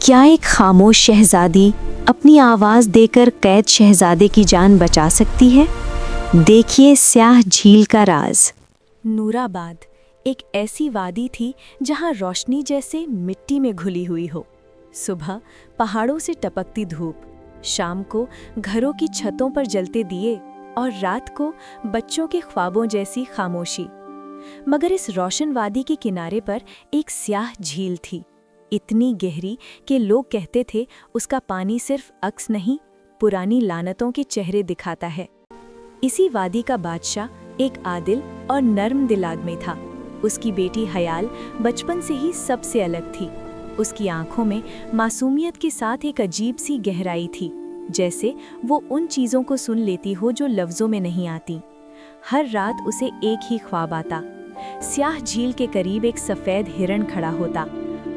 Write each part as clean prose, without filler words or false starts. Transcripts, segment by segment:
क्या एक खामोश शहजादी अपनी आवाज़ देकर कैद शहजादे की जान बचा सकती है? देखिए स्याह झील का राज। नूराबाद एक ऐसी वादी थी जहां रोशनी जैसे मिट्टी में घुली हुई हो। सुबह पहाड़ों से टपकती धूप, शाम को घरों की छतों पर जलते दिए और रात को बच्चों के ख्वाबों जैसी खामोशी। मगर इस रोशन वादी के किनारे पर एक स्याह झील थी, इतनी गहरी कि लोग कहते थे उसका पानी सिर्फ अक्स नहीं, पुरानी लानतों के चेहरे दिखाता है। इसी वादी का बादशाह एक आदिल और नर्म दिल आदमी था। उसकी बेटी हयाल बचपन से ही सबसे अलग थी। उसकी आंखों में मासूमियत के साथ एक अजीब सी गहराई थी, जैसे वो उन चीज़ों को सुन लेती हो जो लफ्ज़ों में नहीं आती। हर रात उसे एक ही ख्वाब आता, स्याह झील के करीब एक सफ़ेद हिरण खड़ा होता,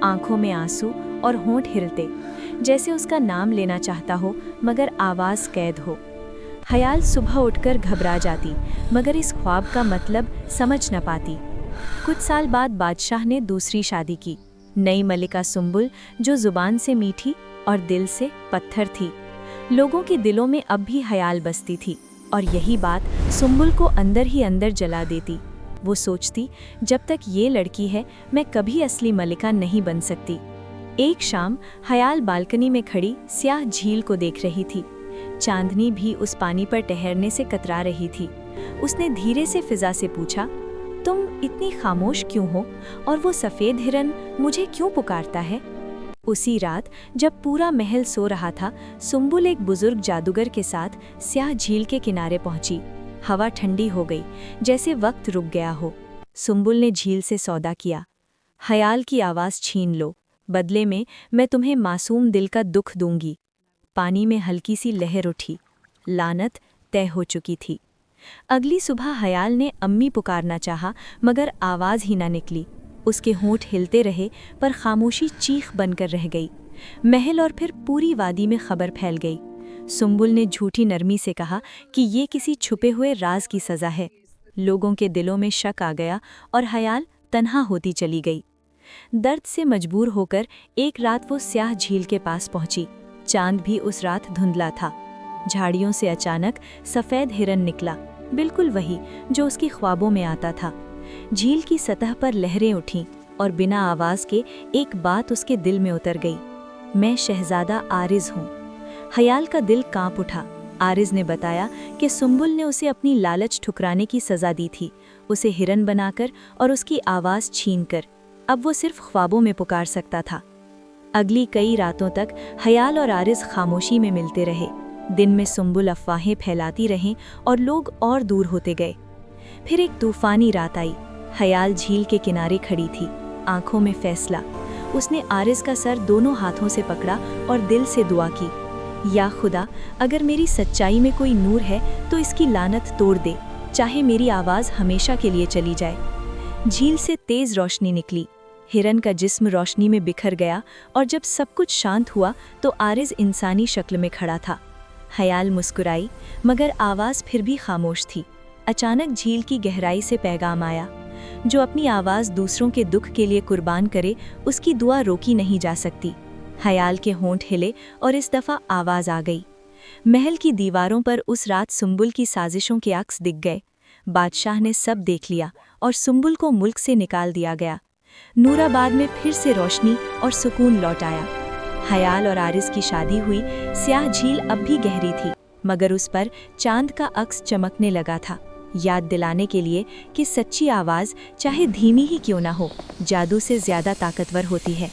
आंखों में आंसू और होंठ हिलते, जैसे उसका नाम लेना चाहता हो मगर आवाज़ कैद हो। हयाल सुबह उठकर घबरा जाती, मगर इस ख्वाब का मतलब समझ न पाती। कुछ साल बाद बादशाह ने दूसरी शादी की, नई मलिका सुंबुल, जो जुबान से मीठी और दिल से पत्थर थी। लोगों के दिलों में अब भी हयाल बसती थी और यही बात सुंबुल को अंदर ही अंदर जला देती। वो सोचती, जब तक ये लड़की है मैं कभी असली मलिका नहीं बन सकती। एक शाम हयाल बालकनी में खड़ी स्याह झील को देख रही थी। चांदनी भी उस पानी पर ठहरने से कतरा रही थी। उसने धीरे से फिजा से पूछा, तुम इतनी खामोश क्यों हो और वो सफ़ेद हिरन मुझे क्यों पुकारता है? उसी रात जब पूरा महल सो रहा था, सुंबुल एक बुजुर्ग जादूगर के साथ स्याह झील के किनारे पहुंची। हवा ठंडी हो गई, जैसे वक्त रुक गया हो। सुंबुल ने झील से सौदा किया, हयाल की आवाज़ छीन लो, बदले में मैं तुम्हें मासूम दिल का दुख दूंगी। पानी में हल्की सी लहर उठी, लानत तय हो चुकी थी। अगली सुबह हयाल ने अम्मी पुकारना चाहा, मगर आवाज़ ही ना निकली। उसके होंठ हिलते रहे पर खामोशी चीख बनकर रह गई। महल और फिर पूरी वादी में खबर फैल गई। सुंबुल ने झूठी नरमी से कहा कि ये किसी छुपे हुए राज की सज़ा है। लोगों के दिलों में शक आ गया और हयाल तन्हा होती चली गई। दर्द से मजबूर होकर एक रात वो स्याह झील के पास पहुंची। चांद भी उस रात धुंधला था। झाड़ियों से अचानक सफ़ेद हिरन निकला, बिल्कुल वही जो उसके ख्वाबों में आता था। झील की सतह पर लहरें उठीं और बिना आवाज़ के एक बात उसके दिल में उतर गई, मैं शहजादा आरिज़ हूँ। हयाल का दिल कांप उठा। आरिज़ ने बताया कि सुंबुल ने उसे अपनी लालच ठुकराने की सज़ा दी थी, उसे हिरन बनाकर और उसकी आवाज़ छीनकर। अब वो सिर्फ ख्वाबों में पुकार सकता था। अगली कई रातों तक हयाल और आरिज़ खामोशी में मिलते रहे। दिन में सुंबुल अफवाहें फैलाती रहें और लोग और दूर होते गए। फिर एक तूफानी रात आई। हयाल झील के किनारे खड़ी थी, आंखों में फैसला। उसने आरिज़ का सर दोनों हाथों से पकड़ा और दिल से दुआ की, या खुदा, अगर मेरी सच्चाई में कोई नूर है तो इसकी लानत तोड़ दे, चाहे मेरी आवाज़ हमेशा के लिए चली जाए। झील से तेज़ रोशनी निकली, हिरन का जिस्म रोशनी में बिखर गया और जब सब कुछ शांत हुआ तो आरिज़ इंसानी शक्ल में खड़ा था। हयाल मुस्कुराई, मगर आवाज़ फिर भी खामोश थी। अचानक झील की गहराई से पैगाम आया, जो अपनी आवाज़ दूसरों के दुख के लिए कुर्बान करे, उसकी दुआ रोकी नहीं जा सकती। हयाल के होंठ हिले और इस दफ़ा आवाज़ आ गई। महल की दीवारों पर उस रात सुंबुल की साजिशों के अक्स दिख गए। बादशाह ने सब देख लिया और सुंबुल को मुल्क से निकाल दिया गया। नूराबाद में फिर से रोशनी और सुकून लौट आया। हयाल और आरिज़ की शादी हुई। स्याह झील अब भी गहरी थी, मगर उस पर चांद का अक्स चमकने लगा था, याद दिलाने के लिए कि सच्ची आवाज़ चाहे धीमी ही क्यों ना हो, जादू से ज़्यादा ताकतवर होती है।